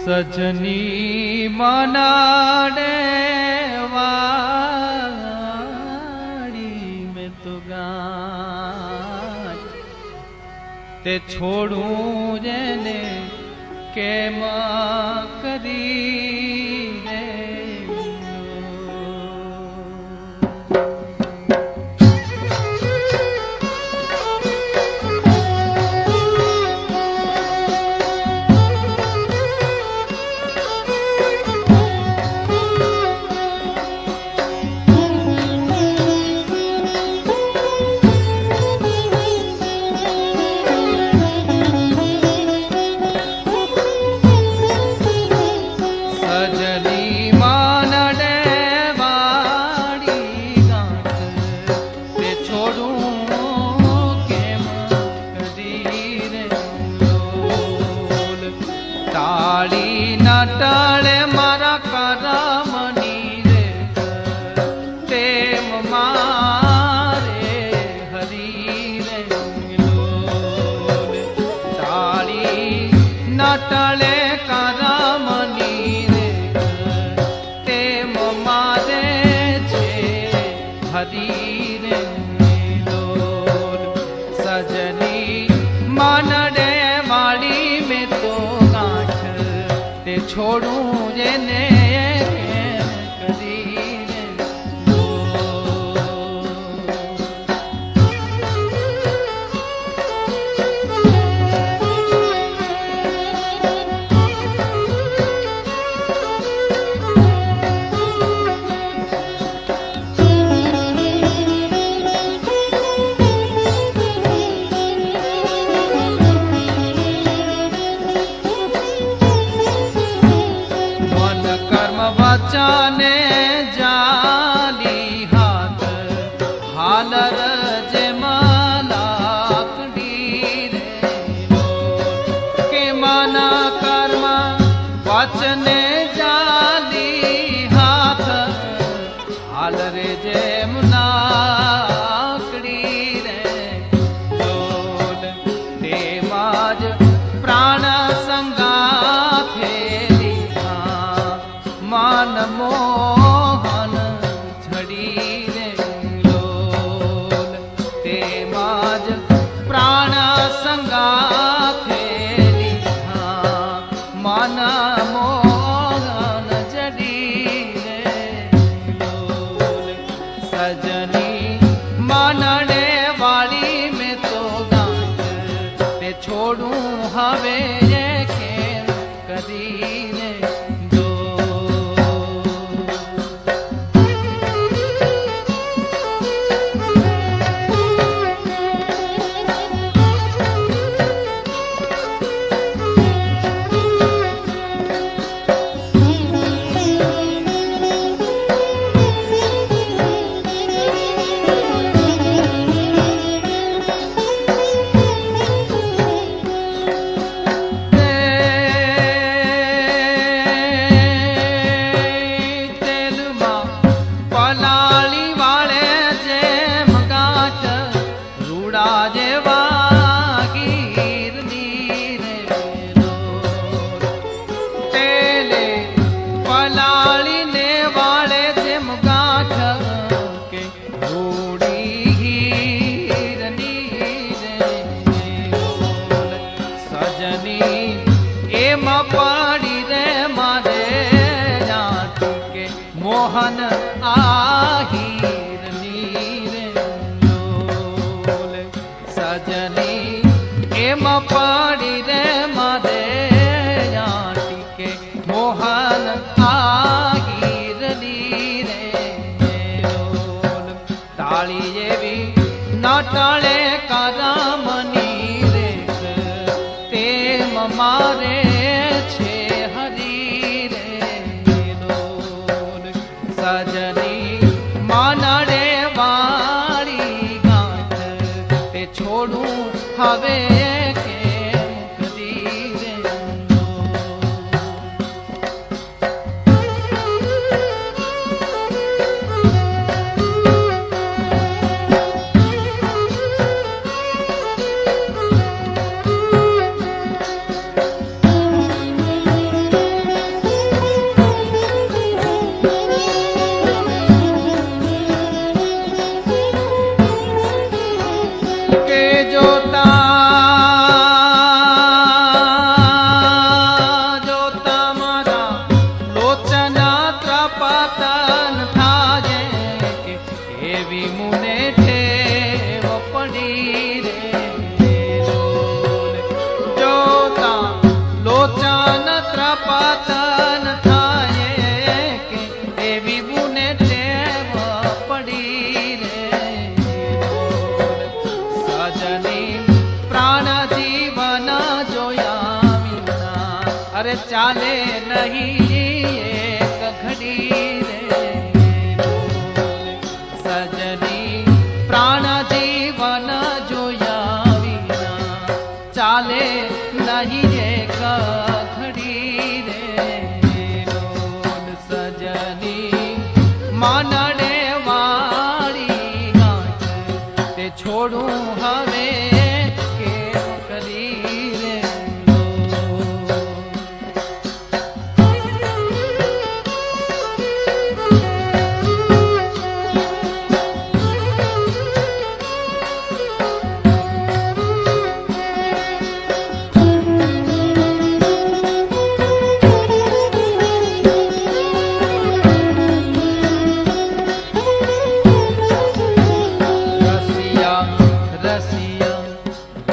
સજની મનાડે વાડી મેં તો ગાય તે છોડું જેને કેમ કરી રે ટળે મારા કરમની રે તેમ મારે હરી રે તાળી ન ટળે કરમની રે તેમ મારે છે હરી રે સજની માનડે વાળી મેં તો છોડું જેને કરીને વચને જાલી હાથ હાલર જેમ લાકડી રે કે મન કર્મ વચને જાલી હાથ હાલર જેમ લાકડી રે તેમાં જ પ્રાણ સંગાથે મન મોહન છડી રે લોલ તેમાં જ પ્રાણ સંગાથે લીધા મન મોહન છડી રે લોલ સજની માનડે વાળી મેં તો ગાત તે છોડું હવે કેમ કરીને મોહન આહીર નીરે લોલ સજની એમ પડી રે માદે ટીકે મોહન આહીર નીરે લોલ તાળી જેવી ન ટળે કરમની રે તેમ મારે છે હરી રે સજની માનડે વાળી ગાંઠ તે છોડું હવે કેમ કરી રે લોચાન ત્રપાતન થાય કે એવી બુને ટેવ પડી રે સજની પ્રાણ જીવન જોયા વિના અરે ચાલે નહીં એક ઘડી રે સજની પ્રાણ જીવન જોયા વિના ચાલે નહીં એક ઘડી રે સજની માનડે વાળી ગાંઠ તે છોડું હવે કેમ કરી રે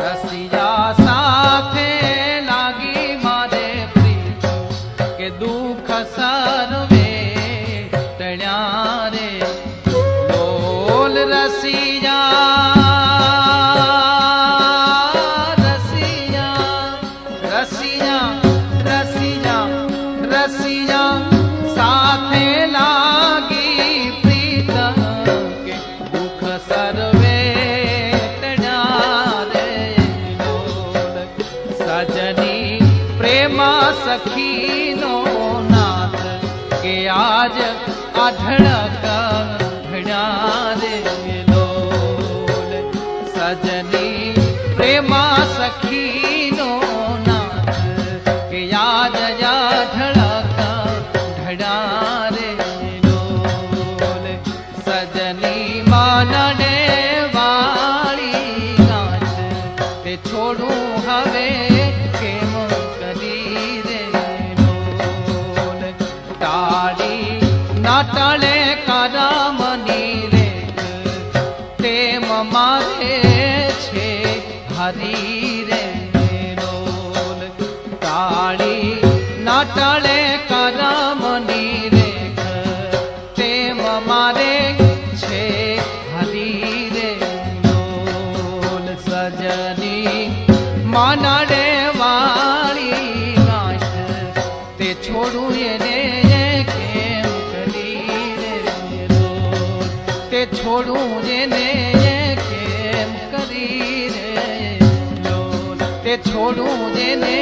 રસિયા સાથે લાગી મારે પ્રીત કે દુઃખ સર્વે ટળ્યા રે બોલ રસિયા સાથે લાગી પ્રીત કે દુઃખ સર્વે સજની પ્રેમ સખીનો નાથ કે આજ આઢળક ઘડ્યા રે લોલ સજની પ્રેમ સખીનો નાથ કે આજ આઢળક ઘડ્યા રે લોલ સજની માનડે વાળી નાથ તે છોડું હવે કેમ કરી રે બોલ તાળી ના ટળે કરમની રેખ તેમ મારે છે હરી રે બોલ તાળી ના ટળે કરમની રેખ તેમ મારે છે હરી રે બોલ સજની માનડે વાળી ગાંઠ તે છોડું એને કેમ કરી રે તે છોડું એને કેમ કરી રે તે છોડું એને